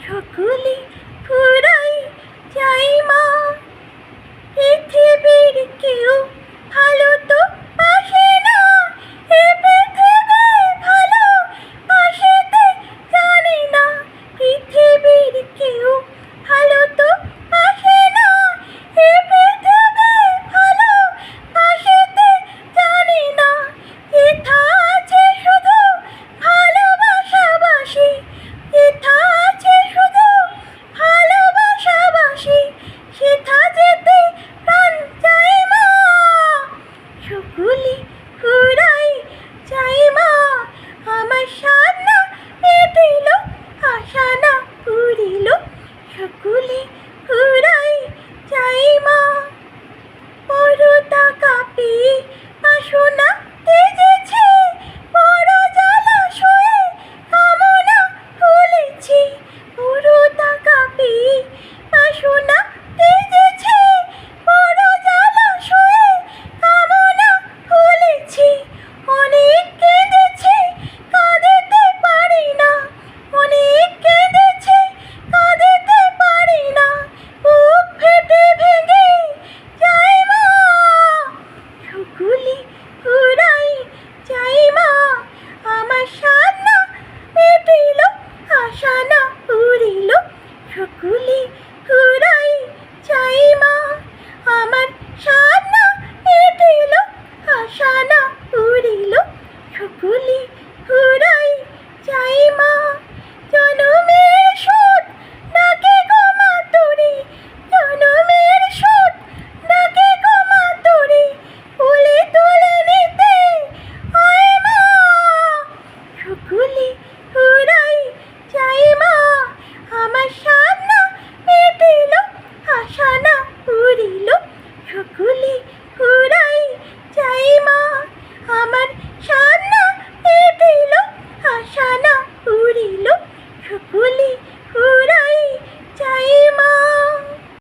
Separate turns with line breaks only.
সকলে ফুরাই চাই মা। পৃথিবীর কেউ ভালো তো বাসে না, এ পৃথিবী ভালো বাসিতে জানে না। পৃথিবীর কেউ ভালো তো বাসে না, এ পৃথিবী ভালো বাসিতে জানে না। এথা আছে শুধু ভালোবাসাবাসি, এথা আছে শুধু ভালোবাসাবাসি, সেথা যেতে প্রাণ চায় মা। সকলে ফুরাই চাই মা, আমার সাধনা মিটিল, আশা না পুরিল। সকলে ফুরাই চাই মা। পরতা কাঁপে বাসনা তেজেছে, বড় জলাশয়ে কামনা ফুলেছে। পরতা কাঁপে বাসনা তেজেছে, বড় জলাশয়ে কামনা ফুলেছে। অনেক কেঁদেছে কাঁদিতে পারি না, অনেক কেঁদেছে কাঁদিতে পারি না। বুক ফেটে ভেঙে যায় মা। সকলে ফুরাই চাই মা, আমার সাধনা মিটিল, আশা না পুরিল। সকলে